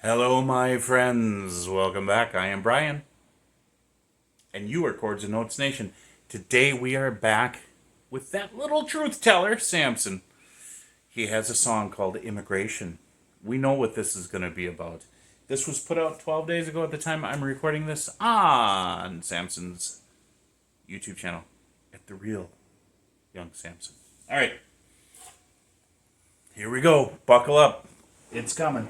Hello, my friends. Welcome back. I am Brian. And you are Chords and Notes Nation. Today we are back with that little truth teller, Samson. He has a song called Immigration. We know what this is going to be about. This was put out 12 days ago at the time I'm recording this on Samson's YouTube channel at The Real Young Samson. All right. Here we go. Buckle up. It's coming.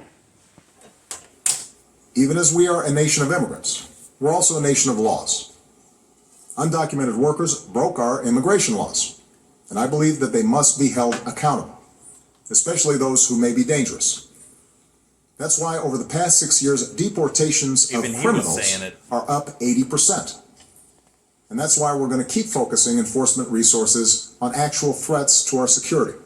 Even as we are a nation of immigrants, we're also a nation of laws. Undocumented workers broke our immigration laws, and I believe that they must be held accountable, especially those who may be dangerous. That's why over the past 6 years, deportations of criminals are up 80%. And that's why we're going to keep focusing enforcement resources on actual threats to our security.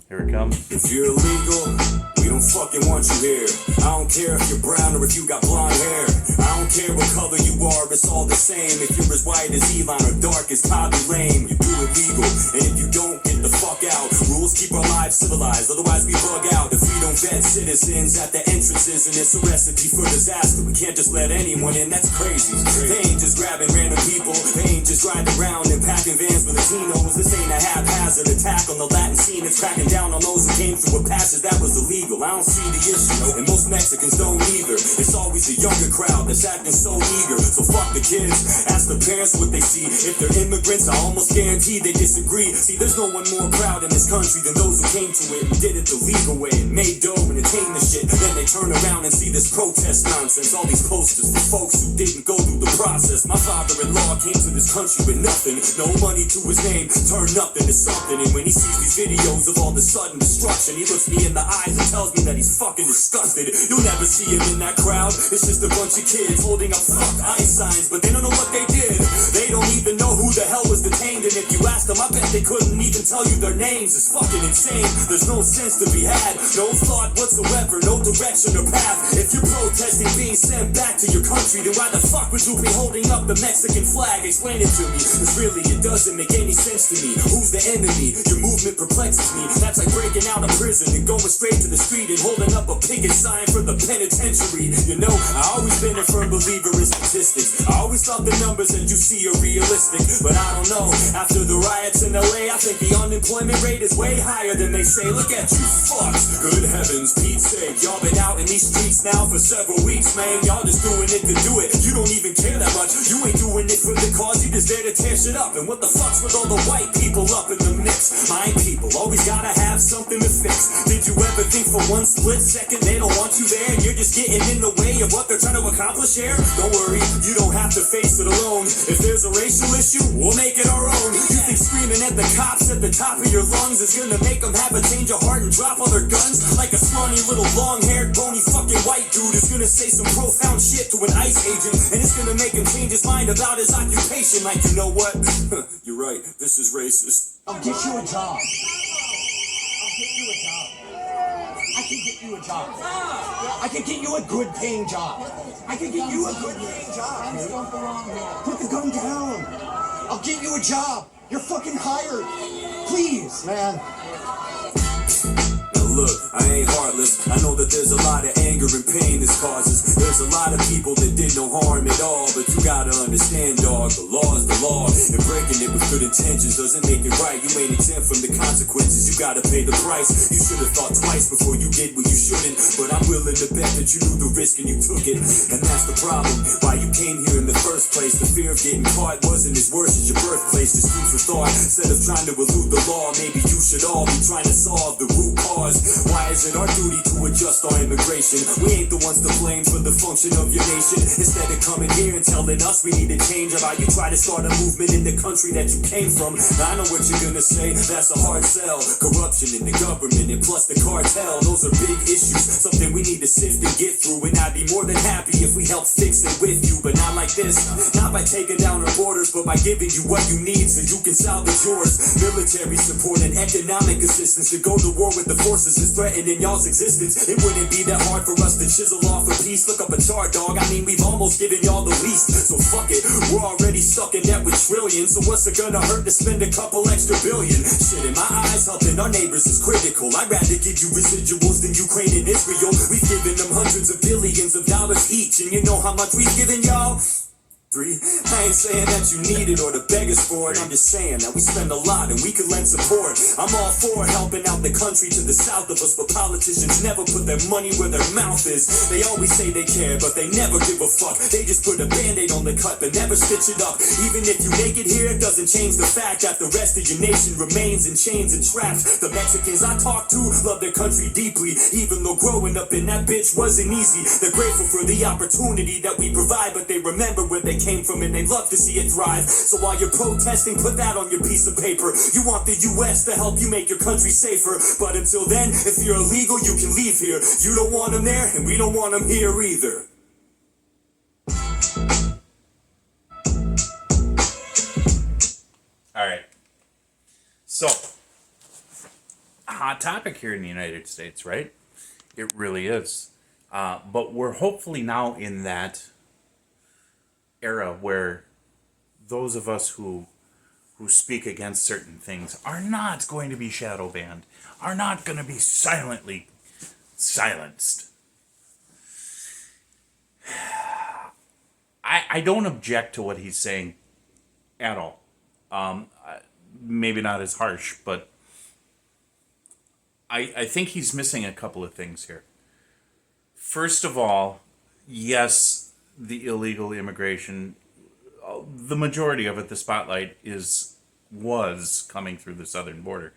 Here it comes. If you're illegal, we don't fucking want you here. I don't care if you're brown or if you got blonde hair. I don't care what color you are, it's all the same. If you're as white as Elon or dark as Toby Lane, you do it legal. And if you don't, get the fuck out. Rules keep our lives civilized, otherwise we bug out. If we don't vet citizens at the entrances, and it's a recipe for disaster. We can't just let anyone in, that's crazy. They ain't just grabbing random people. They ain't just driving around and packing vans with Latinos. This ain't a haphazard attack on the Latin scene. It's cracking down on those who came through a passage that was illegal. I don't see the issue, and most Mexicans don't either. It's always the younger crowd that's acting so eager. So fuck the kids, ask the parents what they see. If they're immigrants, I almost guarantee they disagree. See, there's no one more proud in this country than those who came to it and did it the legal way and made dough and attained the shit. Then they turn around and see this protest nonsense. All these posters for folks who didn't go through the process. My father-in-law came to this country with nothing, no money to his name, turned nothing to something. And when he sees these videos of all the sudden destruction, he looks me in the eyes and tells me that he's fucking disgusted. You'll never see him in that crowd. It's just a bunch of kids holding up fuck ice signs, but they don't know what they did. They don't even know who the hell was detained, and if you ask them, I bet they couldn't even tell you their names. It's fucking insane. There's no sense to be had, no thought whatsoever, no direction or path. If you're protesting being sent back to your country, then why the fuck would you be holding up the Mexican flag? Explain it to me, cause really it doesn't make any sense to me. Who's the enemy? Your movement perplexes me. That's like breaking out of prison and going straight to the street and holding up a picket sign for the penitentiary. You know, I always been a firm believer in statistics. I always thought the numbers that you see are realistic, but I don't know. After the riots in LA, I think the unemployment rate is way higher than they say. Look at you fucks. Good heavens, Pete's sake. Y'all been out in these streets now for several weeks, man. Y'all just doing it to do it. You don't even care that much. You ain't doing it for the cause. You just there to tear shit up. And what the fuck's with all the white people up in the mix? My people always gotta have something to fix. Did you ever think for one split second they don't want you there and you're just getting in the way of what they're trying to accomplish here? Don't worry, you don't have to face it alone. If there's a racial issue, we'll make it our own. You think screaming at the cops at the top of your lungs is gonna make them have a change of heart and drop all their guns? Like a scrawny little long-haired bony fucking white dude is gonna say some profound shit to an ICE agent, and it's gonna make him change his mind about his occupation. Like, you know what? You're right, this is racist. I'll get you a job. I'll get you a job. I can get you a job. I can get you a good paying job. I can get you a good paying job. Put the gun down. I'll get you a job. You're fucking hired. Please, man. Look, I ain't heartless. I know that there's a lot of anger and pain this causes. There's a lot of people that did no harm at all, but you gotta understand, dog, the law is the law, and breaking it with good intentions doesn't make it right. You ain't exempt from the consequences. You gotta pay the price. You should have thought twice before you did what you shouldn't, but I'm willing to bet that you knew the risk and you took it, and that's the problem. Why you came here in the first place. The fear of getting caught wasn't as worse as your birthplace. Just food for thought. Instead of trying to elude the law, maybe you should all be trying to solve the root cause. Why is it our duty to adjust our immigration? We ain't the ones to blame for the function of your nation. Instead of coming here and telling us we need to change about you try to start a movement in the country that you came from. Now, I know what you're gonna say, that's a hard sell. Corruption in the government and plus the cartel, those are big issues, something we need to sift and get through. And I'd be more than happy if we help fix it with you, but not like this. Not by taking down our borders, but by giving you what you need so you can salvage yours. Military support and economic assistance to go to war with the forces is threatening living in y'all's existence. It wouldn't be that hard for us to chisel off a piece. Look up a chart, dog. I mean, we've almost given y'all the least. So fuck it, we're already stuck in debt with trillions. So what's it gonna hurt to spend a couple extra billion? Shit, in my eyes, helping our neighbors is critical. I'd rather give you residuals than Ukraine and Israel. We've given them hundreds of billions of dollars each. And you know how much we've given y'all? 3. I ain't saying that you need it or to beg us for it. I'm just saying that we spend a lot and we could lend support. I'm all for helping out the country to the south of us, but politicians never put their money where their mouth is. They always say they care, but they never give a fuck. They just put a band-aid on the cut, but never stitch it up. Even if you make it here, it doesn't change the fact that the rest of your nation remains in chains and traps. The Mexicans I talk to love their country deeply, even though growing up in that bitch wasn't easy. They're grateful for the opportunity that we provide, but they remember where they came from and they love to see it thrive. So while you're protesting, put that on your piece of paper. You want the US to help you make your country safer, but until then, if you're illegal, you can leave here. You don't want them there, and we don't want them here either. All right. So, a hot topic here in the United States, right? It really is. But we're hopefully now in that era where those of us who speak against certain things are not going to be shadow banned, are not going to be silently silenced. I don't object to what he's saying at all. Maybe not as harsh, but I think he's missing a couple of things here. First of all, yes, the illegal immigration, the majority of it, the spotlight was coming through the southern border.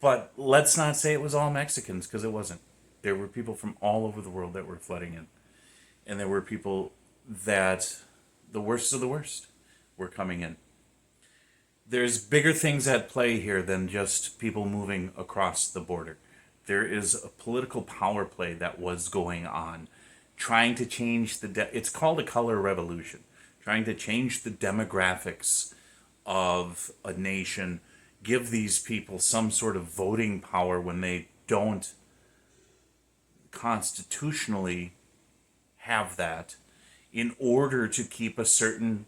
But let's not say it was all Mexicans, because it wasn't. There were people from all over the world that were flooding in. And there were people that, the worst of the worst, were coming in. There's bigger things at play here than just people moving across the border. There is a political power play that was going on, trying to change it's called a color revolution, trying to change the demographics of a nation, give these people some sort of voting power when they don't constitutionally have that, in order to keep a certain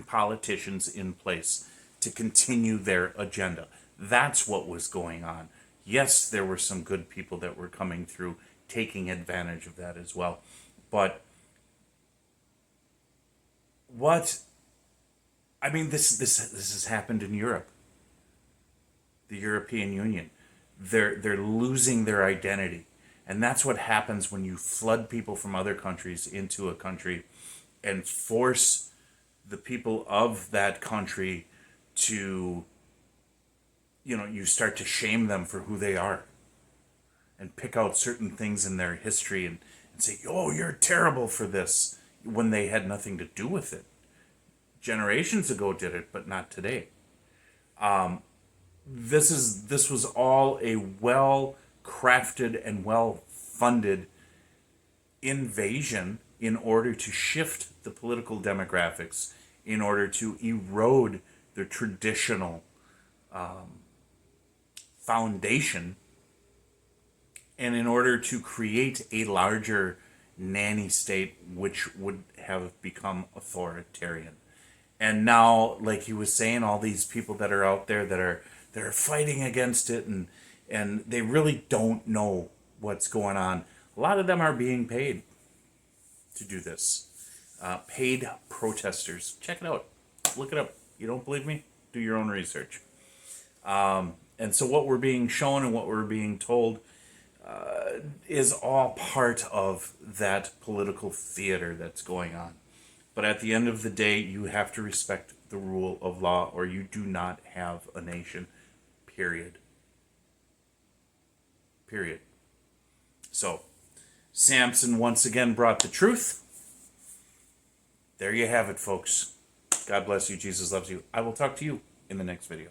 politicians in place to continue their agenda. That's what was going on. Yes, there were some good people that were coming through, taking advantage of that as well. But this has happened in Europe. The European Union. They're losing their identity. And that's what happens when you flood people from other countries into a country and force the people of that country to, you start to shame them for who they are. And pick out certain things in their history and say, oh, you're terrible for this, when they had nothing to do with it. Generations ago did it, but not today. This was all a well-crafted and well-funded invasion in order to shift the political demographics, in order to erode the traditional foundation, and in order to create a larger nanny state which would have become authoritarian. And now, like he was saying, all these people that are out there that are fighting against it, and they really don't know what's going on. A lot of them are being paid to do this. Paid protesters. Check it out. Look it up. You don't believe me? Do your own research. And so what we're being shown and what we're being told is all part of that political theater that's going on. But at the end of the day, you have to respect the rule of law, or you do not have a nation. Period. Period. So, Samson once again brought the truth. There you have it, folks. God bless you. Jesus loves you. I will talk to you in the next video.